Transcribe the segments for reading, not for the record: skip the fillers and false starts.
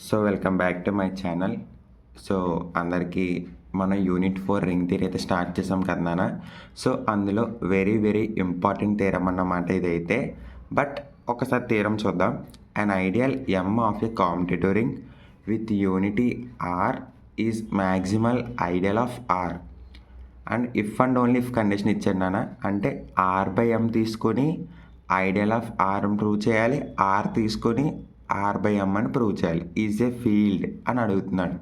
So welcome back to my channel. So అందరికీ మనం unit 4 ring theory అయితే start చేసాం కదా నాన్న. సో అందులో వెరీ వెరీ ఇంపార్టెంట్ థియరం అన్నమాట ఇదైతే. బట్ ఒకసారి థియరం చూద్దాం. An ideal M of a commutative ring with unity R is maximal ideal of R. And if and only if condition ఇచ్చాడు నాన్న. అంటే ఆర్ బై ఎమ్ తీసుకొని ideal of R prove చేయాలి, R తీసుకొని R by M అని prove చేయాలి. Is a field అని అడుగుతున్నాడు.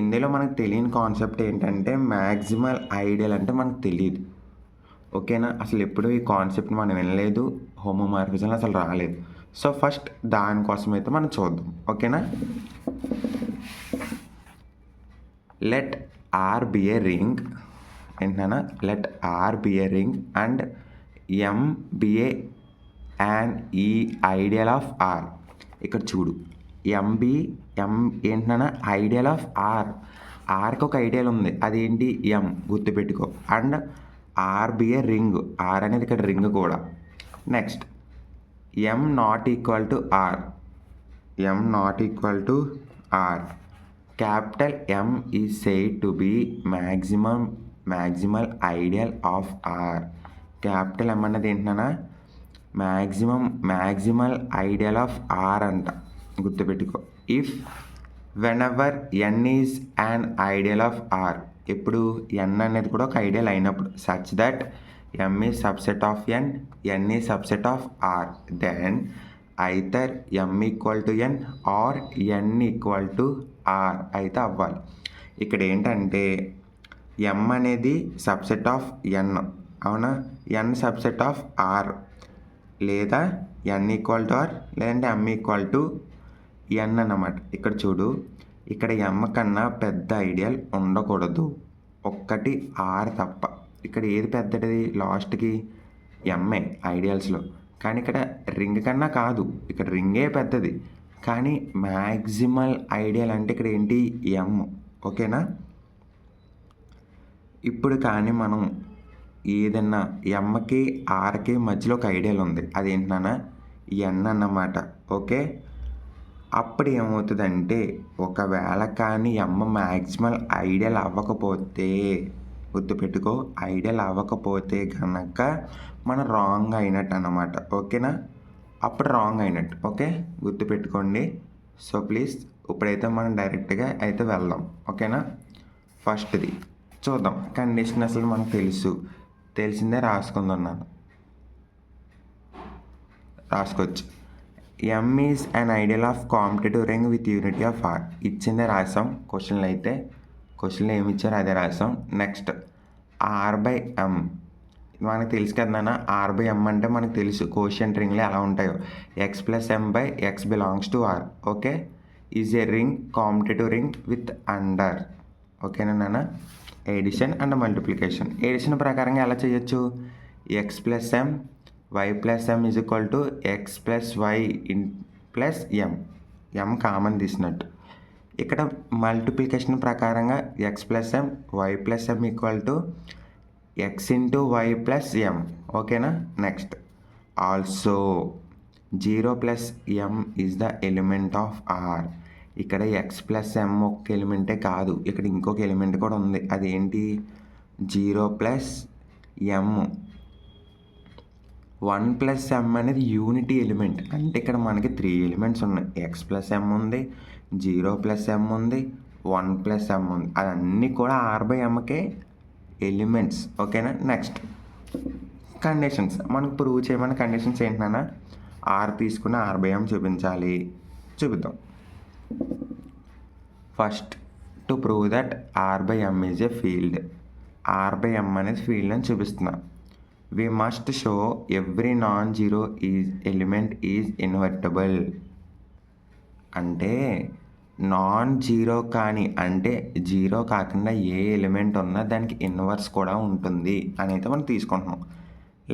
ఇందులో మనకు తెలియని కాన్సెప్ట్ ఏంటంటే మ్యాక్సిమల్ ఐడియల్ అంటే మనకు తెలియదు. ఓకేనా, అసలు ఎప్పుడు ఈ కాన్సెప్ట్ మనం వినలేదు, హోమోమార్ఫిజం అసలు రాలేదు. సో ఫస్ట్ దానికోసం అయితే మనం చూద్దాం. ఓకేనా, let R be a ring ఏంటన్నా, let R be a ring and M be a and ఈ ఐడియల్ ఆఫ్ ఆర్. ఇక్కడ చూడు, ఎం ఏంటన్నా ఐడియల్ ఆఫ్ ఆర్. ఆర్కి ఒక ఐడియల్ ఉంది, అదేంటి ఎం, గుర్తుపెట్టుకో. And R be a ring, R అనేది ఇక్కడ రింగ్ కూడా. Next M not equal to R, M not equal to R. Capital M is said to be maximal ideal of R. Capital M అన్నది ఏంటన్నా maximal ideal of R అంట, గుర్తుపెట్టుకో. If whenever N is an ideal of R, ఎప్పుడు N అనేది కూడా ఒక ideal అయినప్పుడు, such that M is subset of N, N is subset of R, then either M equal to N or N equal to R అయితే అవ్వాలి. ఇక్కడ ఏంటంటే ఎమ్ అనేది సబ్సెట్ ఆఫ్ ఎన్, అవునా, ఎన్ సబ్సెట్ ఆఫ్ ఆర్, లేదా ఎన్ ఈక్వల్ టు ఆర్, లేదంటే ఎమ్ equal to ఎన్ అన్నమాట. ఇక్కడ చూడు, ఇక్కడ ఎమ్ కన్నా పెద్ద ఐడియల్ ఉండకూడదు, ఒక్కటి ఆర్ తప్ప. ఇక్కడ ఏది పెద్దది లాస్ట్కి, ఎంఏ ఐడియల్స్లో. కానీ ఇక్కడ రింగ్ కన్నా కాదు, ఇక్కడ రింగే పెద్దది. కానీ మ్యాక్సిమల్ ఐడియల్ అంటే ఇక్కడ ఏంటి, ఎమ్. ఓకేనా, ఇప్పుడు కానీ మనం ఏదన్నా ఎమ్కి ఆర్కి మధ్యలో ఒక ఐడియల్ ఉంది, అదేంటన్నా ఎన్ అన్నమాట. ఓకే, అప్పుడు ఏమవుతుందంటే ఒకవేళ కానీ ఎమ్ మ్యాక్సిమల్ ఐడియల్ అవ్వకపోతే, గుర్తుపెట్టుకో, ఐడియల్ అవ్వకపోతే కనుక మనం రాంగ్ అయినట్టు అన్నమాట. ఓకేనా, అప్పుడు రాంగ్ అయినట్టు. ఓకే, గుర్తుపెట్టుకోండి. సో ప్లీజ్ ఇప్పుడైతే మనం డైరెక్ట్గా అయితే వెళ్దాం. ఓకేనా, ఫస్ట్ది చూద్దాం. కండిషన్ అసలు మనకు తెలిసిందే రాసుకుందాం. రాసుకోవచ్చు. M is an ideal of competitive ring with unity of R. ఇచ్చిందే రాసాం, క్వశ్చన్లు అయితే క్వశ్చన్లు ఏమి ఇచ్చారో అదే రాసాం. నెక్స్ట్ ఆర్ బై ఎమ్ మనకు తెలుసు కదా, ఆర్ బై ఎమ్ అంటే మనకు తెలుసు కోషియంట్ రింగ్లో ఎలా ఉంటాయో, X plus M by X belongs to R. Okay, is a ring competitive ring with under. ఓకేనా నాన్న, ఎడిషన్ అండ్ మల్టిప్లికేషన్. ఎడిషన్ ప్రకారంగా ఎలా చేయొచ్చు, X plus M Y plus M is equal to X plus Y plus M, M common తీసినట్టు. ఇక్కడ multiplication ప్రకారంగా X plus M Y plus M equal to X into Y plus M. ఓకేనా, next also 0 plus M is the element of R. ఇక్కడ x plus M ఒక ఎలిమెంటే కాదు, ఇక్కడ ఇంకొక ఎలిమెంట్ కూడా ఉంది, అదేంటి 0 ప్లస్ ఎమ్. 1 ప్లస్ ఎమ్ అనేది యూనిటీ ఎలిమెంట్, అంటే ఇక్కడ మనకి 3 ఎలిమెంట్స్ ఉన్నాయి. ఎక్స్ ప్లస్ ఎమ్ ఉంది, 0 ప్లస్ ఎమ్ ఉంది, 1 ప్లస్ ఎమ్ ఉంది, అదన్నీ కూడా ఆర్ బై ఎమ్కే ఎలిమెంట్స్. ఓకేనా, నెక్స్ట్ కండిషన్స్ మనకు ప్రూవ్ చేయమని కండిషన్స్ ఏంటన్నా, ఆర్ తీసుకుని ఆర్ బై ఎమ్ చూపిద్దాం. First to prove that R by M is a field, R by M అనేది ఫీల్డ్ అని చూపిస్తున్నా. We must show every non zero element is invertible. అంటే non zero కానీ, అంటే జీరో కాకుండా ఏ ఎలిమెంట్ ఉన్నా దానికి ఇన్వర్స్ కూడా ఉంటుంది అని అయితే మనం తీసుకుంటున్నాం.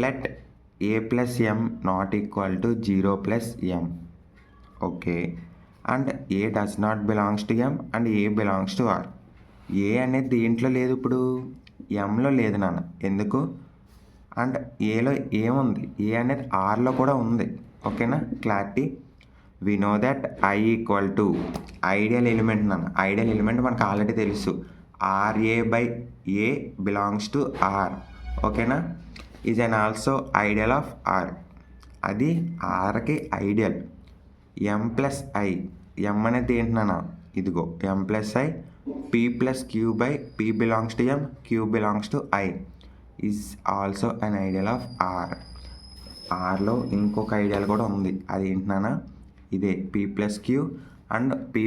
Let A plus M not equal to 0 plus M. Okay, and A does not belongs to M and A belongs to R. A అనేది దేంట్లో లేదు, ఇప్పుడు ఎంలో లేదు నాన్న. ఎందుకు, అండ్ ఏలో ఏముంది, ఏ అనేది ఆర్లో కూడా ఉంది. ఓకేనా, clarity. We know that I equal to ideal element నాన్న. ఐడియల్ ఎలిమెంట్ మనకు ఆల్రెడీ తెలుసు, RA by A belongs to R. ఓకేనా? Is and also ideal of R. అది ఆర్కి ideal. M plus I, M అనేది ఏంటన్నా, ఇదిగో M plus I P plus Q by P belongs to M, Q belongs to I is also an ideal of R. ఆర్లో ఇంకొక ideal కూడా ఉంది, అది ఏంటన్నా, ఇదే P plus Q and P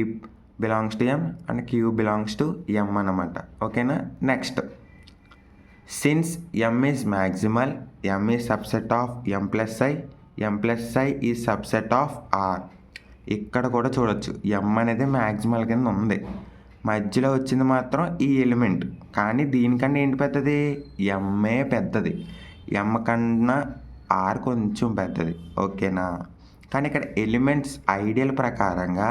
belongs to M and Q belongs to M అన్నమాట. ఓకేనా? Next, since M is maximal, M is subset of M plus I, M plus I is subset of R. ఇక్కడ కూడా చూడొచ్చు, ఎం అనేది maximal కింద ఉంది, మధ్యలో వచ్చింది మాత్రం ఈ ఎలిమెంట్. కానీ దీనికన్నా ఏంటి పెద్దది, ఎంఏ పెద్దది. ఎం కన్నా ఆర్ కొంచెం పెద్దది. ఓకేనా? కానీ ఇక్కడ ఎలిమెంట్స్ ఐడియల్ ప్రకారంగా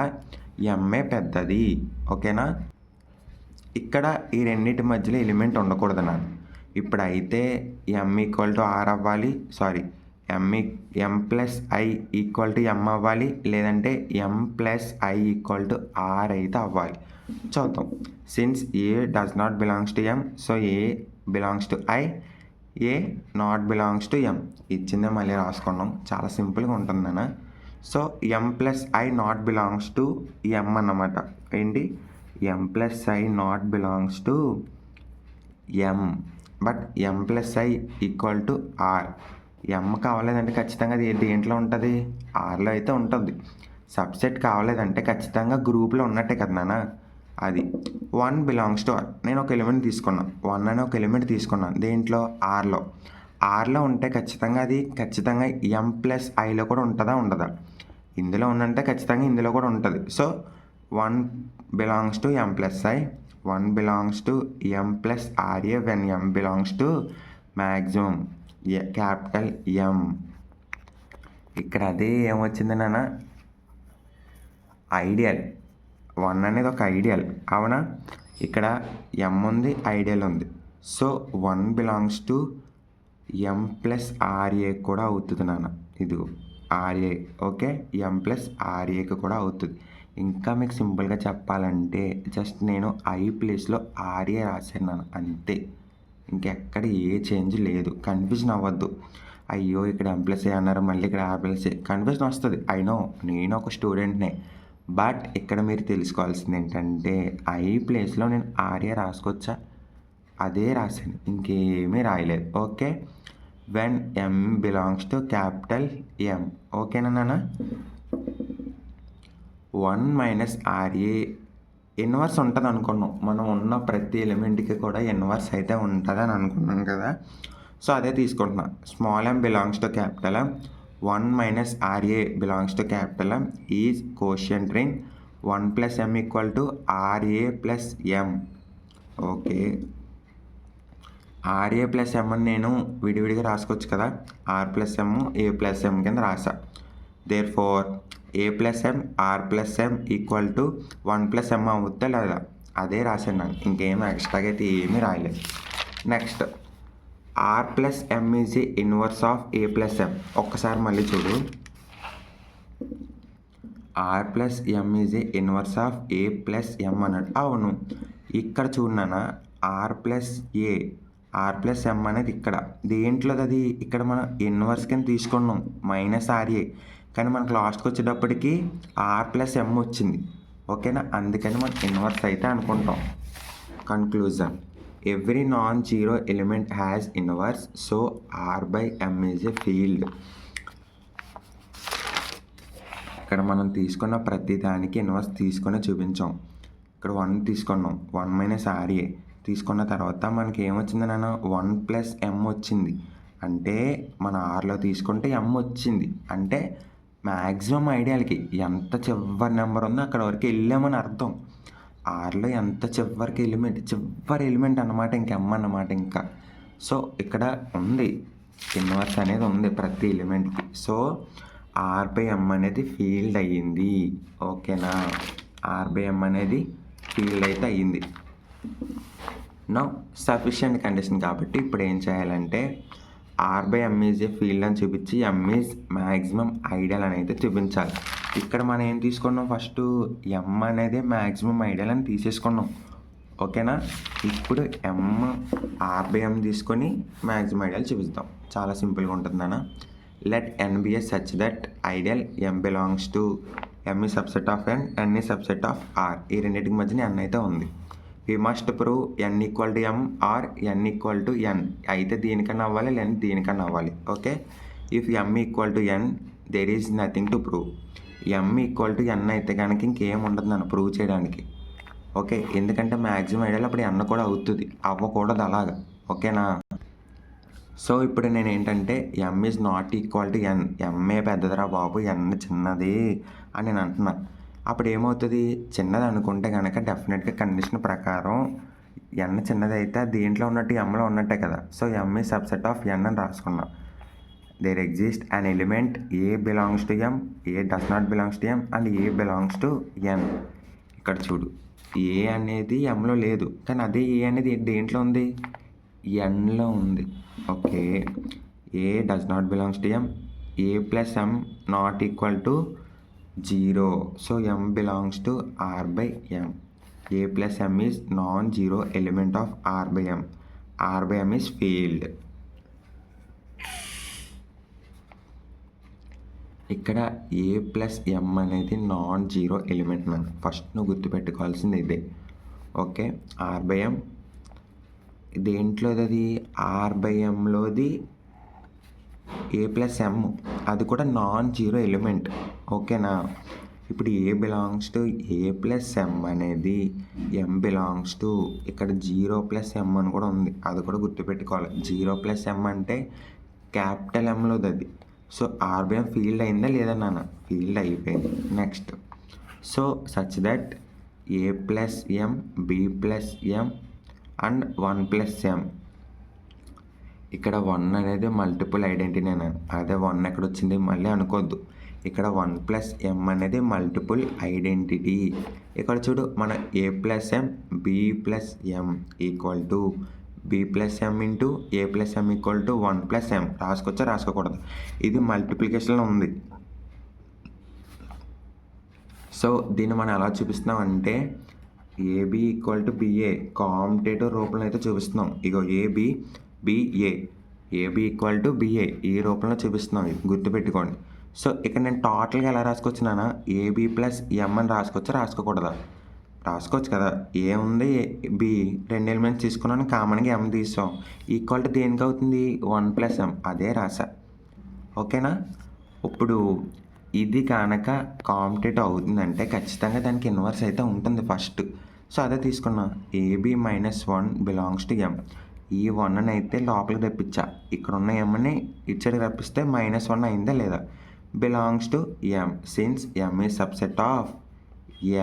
ఎంఏ పెద్దది. ఓకేనా? ఇక్కడ ఈ రెండింటి మధ్యలో ఎలిమెంట్ ఉండకూడదు నాకు. ఇప్పుడైతే ఎం ఈక్వల్ టు ఆర్ అవ్వాలి, sorry M plus I equal to M అవ్వాలి, లేదంటే M plus I equal to R అయితే అవ్వాలి. చూద్దాం. Since A does not belongs to M, so A belongs to I, A not belongs to M. ఇచ్చిందే మళ్ళీ రాసుకున్నాం, చాలా సింపుల్గా ఉంటుందన్న. So M plus I not belongs to M అన్నమాట. ఏంటి, M plus I not belongs to M, but M plus I equal to R. M కావలేదంటే ఖచ్చితంగా అది దేంట్లో ఉంటుంది, ఆర్లో అయితే ఉంటుంది. సబ్సెట్ కావలేదంటే ఖచ్చితంగా గ్రూప్లో ఉన్నట్టే కదా నాన్న. అది 1 బిలాంగ్స్ టు ఆర్. నేను ఒక ఎలిమెంట్ తీసుకున్నాను, 1 అనే ఒక ఎలిమెంట్ తీసుకున్నాను దేంట్లో, ఆర్లో. ఆర్లో ఉంటే ఖచ్చితంగా అది ఖచ్చితంగా ఎం ప్లస్ ఐలో కూడా ఉంటుందా ఉండదా, ఇందులో ఉందంటే ఖచ్చితంగా ఇందులో కూడా ఉంటుంది. So 1 belongs to M plus I, 1 belongs to M plus R a when M belongs to maximum capital M. ఇక్కడ అదే ఏమొచ్చింది నాన్న, ఐడియల్. 1 అనేది ఒక ఐడియల్, అవునా? ఇక్కడ ఎం ఉంది, ఐడియల్ ఉంది. So 1 belongs to M plus R a కూడా అవుతుంది నాన్న. ఇదిగో ఆర్ఏ. ఓకే, ఎం ప్లస్ ఆర్ఏకి కూడా అవుతుంది. ఇంకా మీకు సింపుల్గా చెప్పాలంటే జస్ట్ నేను ఐ ప్లేస్లో ఆర్ఏ రాశాను నాన్న, అంతే. ఇంకెక్కడ ఏ చేంజ్ లేదు. కన్ఫ్యూజన్ అవ్వద్దు, అయ్యో ఇక్కడ ఎం ప్లస్ ఏ అన్నారు, మళ్ళీ ఇక్కడ ఆర్ ప్లస్ ఏ, కన్ఫ్యూజన్ వస్తుంది. ఐ నో, నేను ఒక స్టూడెంట్నే. బట్ ఇక్కడ మీరు తెలుసుకోవాల్సింది ఏంటంటే ఐ ప్లేస్లో నేను ఆర్ఏ రాసుకోవచ్చా, అదే రాశాను, ఇంకేమీ రాయలేదు. Okay, when M belongs to capital ఎం. ఓకేనా నాన్న? 1 మైనస్ ఆర్ఏ ఇన్వర్స్ ఉంటుంది అనుకున్నాం, మనం ఉన్న ప్రతి ఎలిమెంట్కి కూడా ఇన్వర్స్ అయితే ఉంటుంది అని అనుకున్నాం కదా. సో అదే తీసుకుంటున్నా. Small M belongs to capital M, 1 minus RA belongs to capital M is quotient ring 1 plus M equal to RA plus M. Okay, RA plus M అని నేను విడివిడిగా రాసుకోవచ్చు కదా, R plus M A plus M కింద రాసా. Therefore A plus M R plus M equal to 1 plus M అవుతా లేదా, అదే రాశాను నాకు, ఇంకేం ఎక్స్ట్రాగా అయితే ఏమీ రాయలేదు. Next, R plus M is A inverse of A plus M. ఒక్కసారి మళ్ళీ చూడు, R plus M is A inverse of A plus M అన్నట్టు. అవును, ఇక్కడ చూడనా, R plus A, R plus M అనేది ఇక్కడ దేంట్లో అది, ఇక్కడ మనం ఇన్వర్స్ కింద తీసుకున్నాం మైనస్ ఆర్ఏ, కానీ మనకు లాస్ట్కి వచ్చేటప్పటికి ఆర్ ప్లస్ ఎం వచ్చింది. ఓకేనా? అందుకని మనం ఇన్వర్స్ అయితే అనుకుంటాం. Conclusion, every non zero element has inverse, so R by M is a field. ఇక్కడ మనం తీసుకున్న ప్రతి దానికి ఇన్వర్స్ తీసుకొని చూపించాం. ఇక్కడ 1 తీసుకున్నాం, 1 మైనస్ ఆర్ఏ తీసుకున్న తర్వాత మనకి ఏమొచ్చింది నాన్న, 1 ప్లస్ ఎం వచ్చింది. అంటే మన ఆర్లో తీసుకుంటే ఎం వచ్చింది, అంటే మ్యాక్సిమం ఐడియాలకి ఎంత చివరి నెంబర్ ఉందో అక్కడ వరకు వెళ్ళామని అర్థం. ఆర్లో ఎంత చివరికి చివరి ఎలిమెంట్ అన్నమాట, ఇంకెమ్ అన్నమాట ఇంకా. సో ఇక్కడ ఉంది ఇన్వర్స్ అనేది ఉంది ప్రతి ఎలిమెంట్కి. సో ఆర్ బై ఎం అనేది ఫీల్డ్ అయ్యింది. ఓకేనా? ఆర్ బై ఎం అనేది ఫీల్డ్ అయితే అయ్యింది. నో సఫిషియంట్ కండిషన్ కాబట్టి ఇప్పుడు ఏం చేయాలంటే R by M is a field అని చూపించి ఎమ్ ఈజ్ మ్యాక్సిమం ఐడియల్ అని అయితే చూపించాలి. ఇక్కడ మనం ఏం తీసుకున్నాం, ఫస్ట్ ఎమ్ అనేది మ్యాక్సిమం ఐడియల్ అని తీసేసుకున్నాం. ఓకేనా? ఇప్పుడు ఎమ్ ఆర్ బై ఎమ్ తీసుకొని మ్యాక్సిమం ఐడియల్ చూపిస్తాం. చాలా సింపుల్గా ఉంటుంది నాన్న. Let N be A such that ideal M belongs to M ఈ సబ్సెట్ ఆఫ్ ఎన్, ఎన్ ఈ సబ్సెట్ ఆఫ్ ఆర్. ఈ రెండింటికి మధ్యన ఎన్ అయితే ఉంది. We must prove N equal to M R N equal to N. అయితే దీనికన్నా అవ్వాలి, లేదా దీనికన్నా అవ్వాలి. Okay, if M equal to N there is nothing to prove. M equal to N అయితే కనుక ఇంకేం ఉండదు నన్ను ప్రూవ్ చేయడానికి. ఓకే, ఎందుకంటే మ్యాక్సిమం ఐడియల్ అప్పుడు ఎన్ కూడా అవుతుంది, అవ్వకూడదు అలాగా. ఓకేనా? సో ఇప్పుడు నేను ఏంటంటే M is not equal to N, ఎంఏ పెద్దదిరా బాబు, ఎన్ చిన్నది అని నేను అంటున్నా. అప్పుడు ఏమవుతుంది, చిన్నది అనుకుంటే కనుక డెఫినెట్గా కండిషన్ ప్రకారం ఎన్ చిన్నది అయితే దీంట్లో ఉన్నట్టు ఎమ్లో ఉన్నట్టే కదా. సో ఎమ్ ఈ సబ్సెట్ ఆఫ్ ఎన్ అని రాసుకున్నా. There exist an element A belongs to M, A does not belongs to M and A belongs to N. ఇక్కడ చూడు, ఏ అనేది ఎమ్లో లేదు, కానీ అదే ఏ అనేది దేంట్లో ఉంది, ఎన్లో ఉంది. Okay, a does not belongs to M, a plus M not equal to 0. So M belongs to R by M. A plus M is non zero element of R by M. R by M is field. ఇక్కడ a plus M అనేది non zero element నన్ను first నువ్వు గుర్తుపెట్టుకోవాల్సింది ఇదే. Okay, R by M దేంట్లోది, అది R by ఎమ్లోది a plus M, అది కూడా నాన్ జీరో ఎలిమెంట్. ఓకేనా? ఇప్పుడు ఏ belongs to A plus M అనేది ఎమ్ బిలాంగ్స్ టు, ఇక్కడ 0 ప్లస్ ఎమ్ అని కూడా ఉంది, అది కూడా గుర్తుపెట్టుకోవాలి. 0 ప్లస్ ఎమ్ అంటే క్యాపిటల్ ఎమ్లోది అది. So R by M field అయిందా లేదా నాన్న? ఫీల్డ్ అయిపోయింది. Next, so such that A plus M, B plus M and 1 plus M. ఇక్కడ 1 అనేది మల్టిపుల్ ఐడెంటిటీ నేను, అదే 1 ఎక్కడ వచ్చింది మళ్ళీ అనుకోవద్దు. ఇక్కడ 1 ప్లస్ ఎమ్ అనేది మల్టిపుల్ ఐడెంటిటీ. ఇక్కడ చూడు, మన A plus M B plus M equal to B plus M into A plus M equal to 1 plus M. రాసుకోవచ్చా రాసుకోకూడదు? ఇది మల్టిప్లికేషన్లో ఉంది. సో దీన్ని మనం ఎలా చూపిస్తున్నాం అంటే AB equal to BA competitive రూపంలో అయితే చూపిస్తున్నాం. ఇగో AB BA, AB equal to BA ఈ రూపంలో చూపిస్తున్నాం. ఇది గుర్తుపెట్టుకోండి. సో ఇక్కడ నేను టోటల్గా ఎలా రాసుకొచ్చినానా, ఏబి ప్లస్ ఎమ్ అని రాసుకోవచ్చా రాసుకోకూడదా? రాసుకోవచ్చు కదా. ఏ ఉంది, బి, 2 ఎలిమెంట్స్ తీసుకున్నాను, కామన్గా ఎమ్ తీసాం. ఈక్వల్ టు దేనికి అవుతుంది, 1 ప్లస్ ఎమ్, అదే రాసా. ఓకేనా? ఇప్పుడు ఇది కనుక కాంపిటేటివ్ అవుతుందంటే ఖచ్చితంగా దానికి ఇన్వర్స్ అయితే ఉంటుంది ఫస్ట్. సో అదే తీసుకున్నా, AB minus 1 belongs to M. ఈ 1 అయితే లోపలికి తెప్పించా, ఇక్కడ ఉన్న ఎమ్ని ఇచ్చడికి రప్పిస్తే -1 అయిందా లేదా? బిలాంగ్స్ టు ఎమ్, సిన్స్ ఎమ్ ఈ సబ్సెట్ ఆఫ్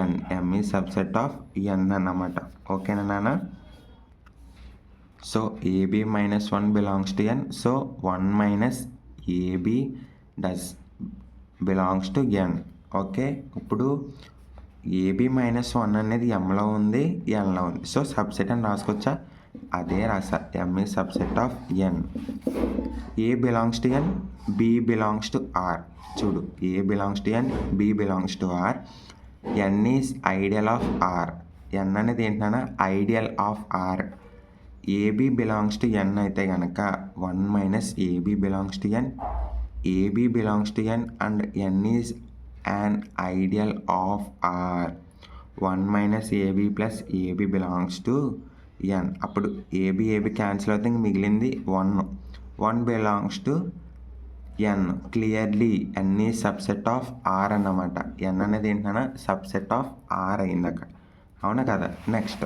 ఎన్, ఎమ్ ఈ సబ్సెట్ ఆఫ్ ఎన్ అన్నమాట. ఓకేనా నాన్న? So a b minus 1 belongs to N. So 1 minus a b does belongs to N. Okay, ఇప్పుడు ఏబి మైనస్ 1 అనేది ఎమ్లో ఉంది, ఎన్లో ఉంది. సో సబ్సెట్ అని రాసుకోవచ్చా? అదే రాసా, ఎమ్ ఈ subset of N. A belongs to N, B belongs to R. చూడు, A belongs to N, B belongs to R. N is ideal of R. N అనేది ఏంటన్నా ideal of R. AB belongs to N అయితే కనుక 1 minus AB belongs to N, AB belongs to N and N is an ideal of R. 1 minus AB plus AB belongs to N. అప్పుడు AB cancel అవుతుంది, మిగిలింది 1 belongs to N. Clearly N ఈ subset of R అన్నమాట. N అనేది ఏంటన్నా subset of R అయింది అక్కడ, అవునా కదా? Next,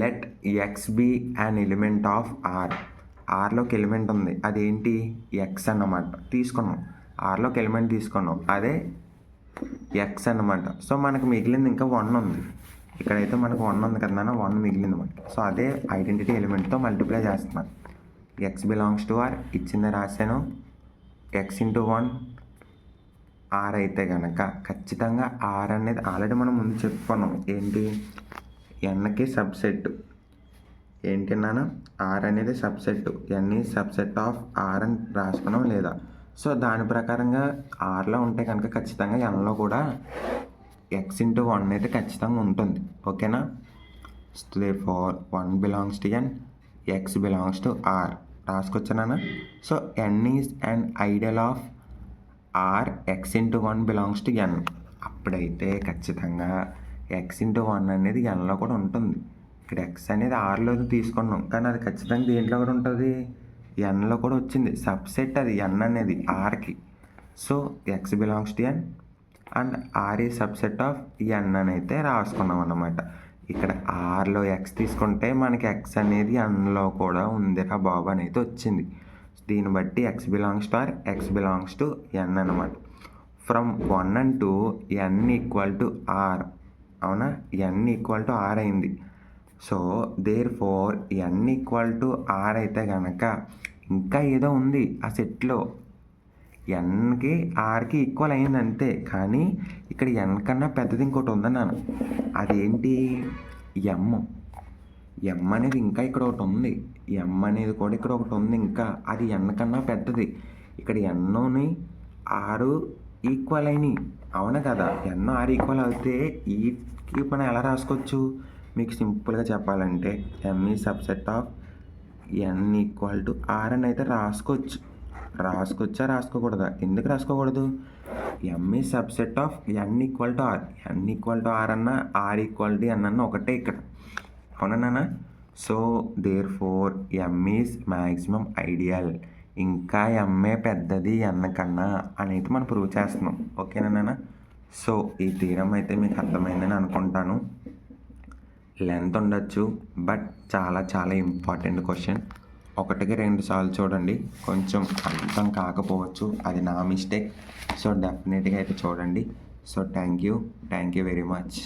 let X be an element of R. ఆర్లోకి ఎలిమెంట్ ఉంది, అదేంటి ఎక్స్ అన్నమాట. తీసుకున్నాం, ఆర్లోకి ఎలిమెంట్ తీసుకున్నాం, అదే ఎక్స్ అన్నమాట. సో మనకు మిగిలింది ఇంకా 1 ఉంది. ఇక్కడైతే మనకు 1 ఉంది కదా, 1 మిగిలింది మనకి. సో అదే ఐడెంటిటీ ఎలిమెంట్తో మల్టిప్లై చేస్తున్నాను. ఎక్స్ బిలాంగ్స్ టు ఆర్ ఇచ్చిందే రాశాను. ఎక్స్ ఇంటూ 1 ఆర్ అయితే కనుక ఖచ్చితంగా ఆర్ అనేది ఆల్రెడీ మనం ముందు చెప్పుకున్నాం, ఏంటి ఎన్కి సబ్సెట్ ఏంటి నాన్న ఆర్ అనేది సబ్సెట్, ఎన్ ఈ సబ్సెట్ ఆఫ్ ఆర్ అని రాసుకున్నాం లేదా. సో దాని ప్రకారంగా ఆర్లో ఉంటే కనుక ఖచ్చితంగా ఎన్లో కూడా ఎక్స్ ఇంటూ 1 అయితే ఖచ్చితంగా ఉంటుంది. ఓకేనా. For 1 belongs to N, X belongs to R రాసుకొచ్చానా. So N is and ideal of R X into 1 belongs to N. అప్పుడైతే ఖచ్చితంగా ఎక్స్ ఇంటూ 1 అనేది ఎన్లో కూడా ఉంటుంది. ఇక్కడ ఎక్స్ అనేది ఆర్లో తీసుకున్నాం కానీ అది ఖచ్చితంగా దేంట్లో కూడా ఉంటుంది, ఎన్లో కూడా వచ్చింది. సబ్సెట్ అది ఎన్ అనేది ఆర్కి. So x belongs to N and R ఈ సబ్సెట్ ఆఫ్ ఎన్ అని అయితే రాసుకున్నాం అన్నమాట. ఇక్కడ ఆర్లో ఎక్స్ తీసుకుంటే మనకి ఎక్స్ అనేది ఎన్లో కూడా ఉందిరా బాబు అని అయితే వచ్చింది. దీన్ని బట్టి x belongs to R, x belongs to N అనమాట. From 1 and 2 N equal to R. అవునా, ఎన్ ఈక్వల్ టు ఆర్ అయింది. So therefore N equal to R అయితే కనుక ఇంకా ఏదో ఉంది ఆ సెట్లో. ఎన్కి ఆర్కి ఈక్వల్ అయింది అంతే, కానీ ఇక్కడ ఎన్ కన్నా పెద్దది ఇంకోటి ఉందన్నాను. అదేంటి, ఎమ్. ఎమ్ అనేది ఇంకా ఇక్కడ ఒకటి ఉంది. ఎమ్ అనేది కూడా ఇక్కడ ఒకటి ఉంది ఇంకా, అది ఎన్ కన్నా పెద్దది. ఇక్కడ ఎన్ని ఆరు ఈక్వల్ అయినాయి, అవునా కదా. ఎన్ ఆరు ఈక్వల్ అవుతే ఈకి మనం ఎలా రాసుకోవచ్చు, మీకు సింపుల్గా చెప్పాలంటే ఎమ్ ఈ subset of N equal to R అని అయితే రాసుకోవచ్చా రాసుకోకూడదా. ఎందుకు రాసుకోకూడదు, ఎమ్ ఈ subset of N equal to R. N equal to R అన్న ఆర్ ఈక్వల్ టు ఎన్ అన్న ఒకటే ఇక్కడ, అవునా. So therefore M is maximum ideal. ఇంకా ఎంఏ పెద్దది ఎన్ కన్నా అని అయితే మనం ప్రూవ్ చేస్తున్నాం. ఓకేనా. సో ఈ థీరం అయితే మీకు అర్థమైందని అనుకుంటాను. లెంత్ ఉండొచ్చు బట్ చాలా చాలా ఇంపార్టెంట్ క్వశ్చన్. 1కి 2 సార్లు చూడండి, కొంచెం అర్థం కాకపోవచ్చు, అది నా మిస్టేక్. సో డెఫినెట్గా అయితే చూడండి. So thank you very much.